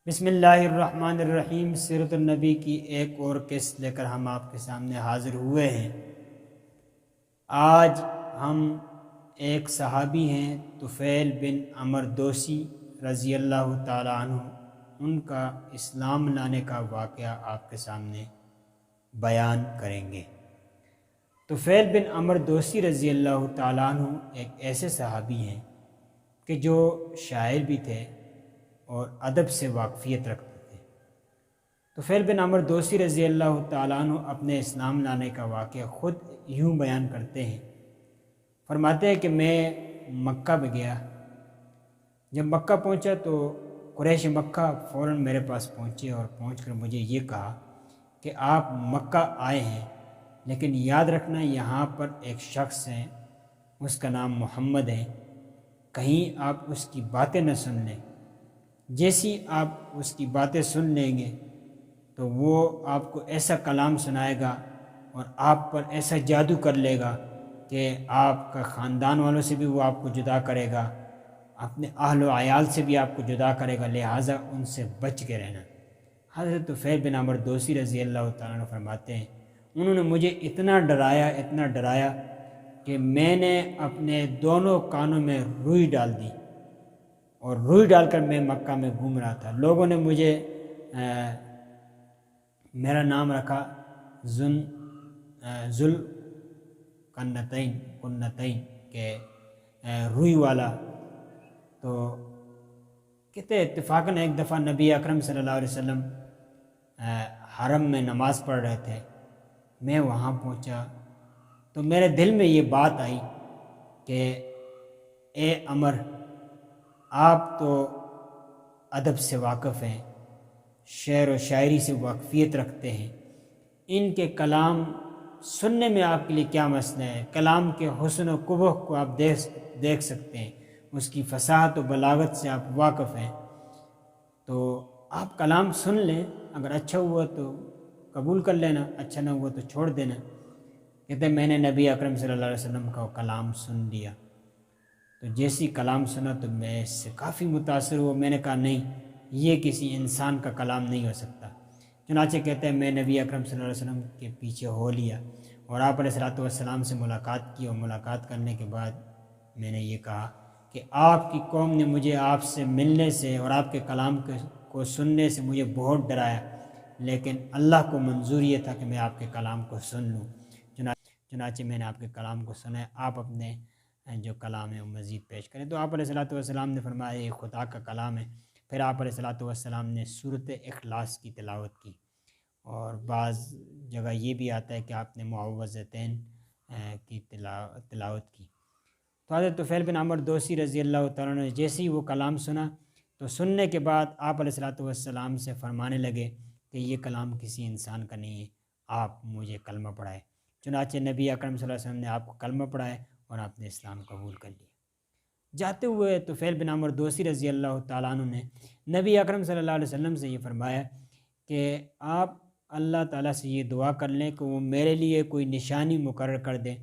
بسم اللہ الرحمن الرحیم۔ سیرت النبی کی ایک اور قسط لے کر ہم آپ کے سامنے حاضر ہوئے ہیں۔ آج ہم ایک صحابی ہیں طفیل بن عمر دوسی رضی اللہ تعالیٰ عنہ، ان کا اسلام لانے کا واقعہ آپ کے سامنے بیان کریں گے۔ طفیل بن عمر دوسی رضی اللہ تعالیٰ عنہ ایک ایسے صحابی ہیں کہ جو شاعر بھی تھے اور ادب سے واقفیت رکھتے تھے۔ طفیل بن عمر دوسی رضی اللہ تعالیٰ عنہ اپنے اسلام لانے کا واقعہ خود یوں بیان کرتے ہیں، فرماتے ہیں کہ میں مکہ میں گیا۔ جب مکہ پہنچا تو قریش مکہ فوراً میرے پاس پہنچے اور پہنچ کر مجھے یہ کہا کہ آپ مکہ آئے ہیں، لیکن یاد رکھنا یہاں پر ایک شخص ہے، اس کا نام محمد ہے، کہیں آپ اس کی باتیں نہ سن لیں۔ جیسی آپ اس کی باتیں سن لیں گے تو وہ آپ کو ایسا کلام سنائے گا اور آپ پر ایسا جادو کر لے گا کہ آپ کا خاندان والوں سے بھی وہ آپ کو جدا کرے گا، اپنے اہل و عیال سے بھی آپ کو جدا کرے گا، لہٰذا ان سے بچ کے رہنا۔ حضرت طفیل بن عمر دوسی رضی اللہ تعالیٰ عنہ فرماتے ہیں، انہوں نے مجھے اتنا ڈرایا کہ میں نے اپنے دونوں کانوں میں روئی ڈال دی، اور روئی ڈال کر میں مکہ میں گھوم رہا تھا۔ لوگوں نے مجھے میرا نام رکھا ذل کنتین کہ روئی والا۔ تو کہتے اتفاقاً ایک دفعہ نبی اکرم صلی اللہ علیہ وسلم حرم میں نماز پڑھ رہے تھے، میں وہاں پہنچا تو میرے دل میں یہ بات آئی کہ اے عمر، آپ تو ادب سے واقف ہیں، شعر و شاعری سے واقفیت رکھتے ہیں، ان کے کلام سننے میں آپ کے لیے کیا مسئلہ ہے؟ کلام کے حسن و قبح کو آپ دیکھ سکتے ہیں، اس کی فصاحت و بلاغت سے آپ واقف ہیں، تو آپ کلام سن لیں، اگر اچھا ہوا تو قبول کر لینا، اچھا نہ ہوا تو چھوڑ دینا۔ کہتے ہیں میں نے نبی اکرم صلی اللہ علیہ وسلم کا کلام سن لیا، تو جیسی کلام سنا تو میں اس سے کافی متاثر ہوا۔ میں نے کہا نہیں، یہ کسی انسان کا کلام نہیں ہو سکتا۔ چنانچہ کہتے ہیں میں نبی اکرم صلی اللہ علیہ وسلم کے پیچھے ہو لیا اور آپ علیہ السلام سے ملاقات کی، اور ملاقات کرنے کے بعد میں نے یہ کہا کہ آپ کی قوم نے مجھے آپ سے ملنے سے اور آپ کے کلام کو سننے سے مجھے بہت ڈرایا، لیکن اللہ کو منظور یہ تھا کہ میں آپ کے کلام کو سن لوں۔ چنانچہ میں نے آپ کے کلام کو سنا ہے، آپ اپنے جو کلام ہے وہ مزید پیش کریں۔ تو آپ علیہ السلام نے فرمایا یہ خدا کا کلام ہے۔ پھر آپ علیہ السلام نے سورۃ اخلاص کی تلاوت کی، اور بعض جگہ یہ بھی آتا ہے کہ آپ نے معوذتین کی تلاوت کی۔ تو حضرت طفیل بن عمر دوسی رضی اللہ تعالیٰ نے جیسے ہی وہ کلام سنا تو سننے کے بعد آپ علیہ السلام سے فرمانے لگے کہ یہ کلام کسی انسان کا نہیں ہے، آپ مجھے کلمہ پڑھائے۔ چنانچہ نبی اکرم صلی اللہ علیہ وسلم نے آپ کو کلمہ پڑھائے اور آپ نے اسلام قبول کر لیا۔ جاتے ہوئے طفیل بن عمر دوسی رضی اللہ تعالیٰ عنہ نے نبی اکرم صلی اللہ علیہ وسلم سے یہ فرمایا کہ آپ اللہ تعالیٰ سے یہ دعا کر لیں کہ وہ میرے لیے کوئی نشانی مقرر کر دیں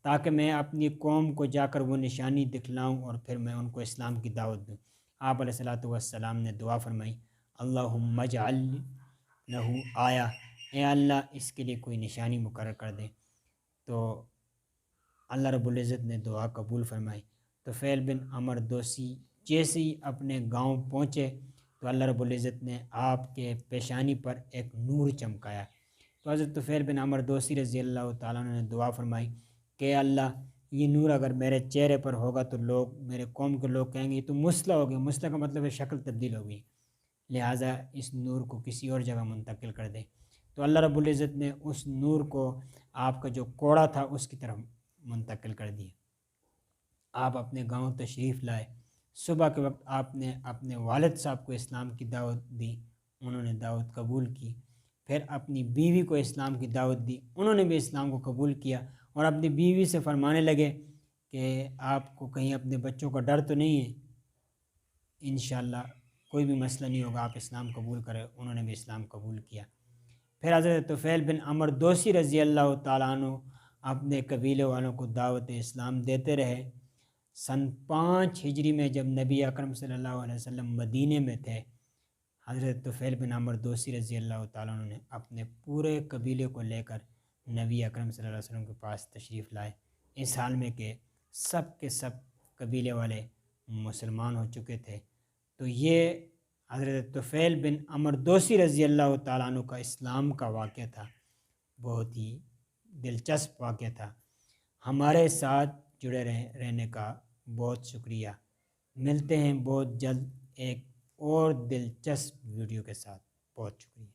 تاکہ میں اپنی قوم کو جا کر وہ نشانی دکھلاؤں اور پھر میں ان کو اسلام کی دعوت دوں۔ آپ علیہ السلام نے دعا فرمائی، اللہم اجعل لہ آیا، اے اللہ اس کے لیے کوئی نشانی مقرر کر دیں۔ تو اللہ رب العزت نے دعا قبول فرمائی۔ طفیل بن عمر دوسی جیسے ہی اپنے گاؤں پہنچے تو اللہ رب العزت نے آپ کے پیشانی پر ایک نور چمکایا۔ تو حضرت طفیل بن عمر دوسی رضی اللہ تعالیٰ عنہ نے دعا فرمائی کہ اللہ یہ نور اگر میرے چہرے پر ہوگا تو لوگ، میرے قوم کے لوگ کہیں گے یہ تو مسلح ہو گیا، مسلح کا مطلب ہے شکل تبدیل ہو گئی، لہٰذا اس نور کو کسی اور جگہ منتقل کر دے۔ تو اللہ رب العزت نے اس نور کو آپ کا جو کوڑا تھا اس کی طرف منتقل کر دیا۔ آپ اپنے گاؤں تشریف لائے، صبح کے وقت آپ نے اپنے والد صاحب کو اسلام کی دعوت دی، انہوں نے دعوت قبول کی۔ پھر اپنی بیوی کو اسلام کی دعوت دی، انہوں نے بھی اسلام کو قبول کیا، اور اپنی بیوی سے فرمانے لگے کہ آپ کو کہیں اپنے بچوں کا ڈر تو نہیں ہے، انشاءاللہ کوئی بھی مسئلہ نہیں ہوگا، آپ اسلام قبول کریں۔ انہوں نے بھی اسلام قبول کیا۔ پھر حضرت طفیل بن عمر دوسی رضی اللہ تعالیٰ عنہ اپنے قبیلے والوں کو دعوت اسلام دیتے رہے۔ سن 5 ہجری میں جب نبی اکرم صلی اللہ علیہ وسلم مدینے میں تھے، حضرت طفیل بن عمرو دوسی رضی اللہ تعالیٰ عنہ نے اپنے پورے قبیلے کو لے کر نبی اکرم صلی اللہ علیہ وسلم کے پاس تشریف لائے، اس حال میں کہ سب کے سب قبیلے والے مسلمان ہو چکے تھے۔ تو یہ حضرت طفیل بن عمرو دوسی رضی اللہ تعالیٰ عنہ کا اسلام کا واقعہ تھا، بہت ہی دلچسپ واقعہ تھا۔ ہمارے ساتھ جڑے رہنے کا بہت شکریہ۔ ملتے ہیں بہت جلد ایک اور دلچسپ ویڈیو کے ساتھ۔ بہت شکریہ۔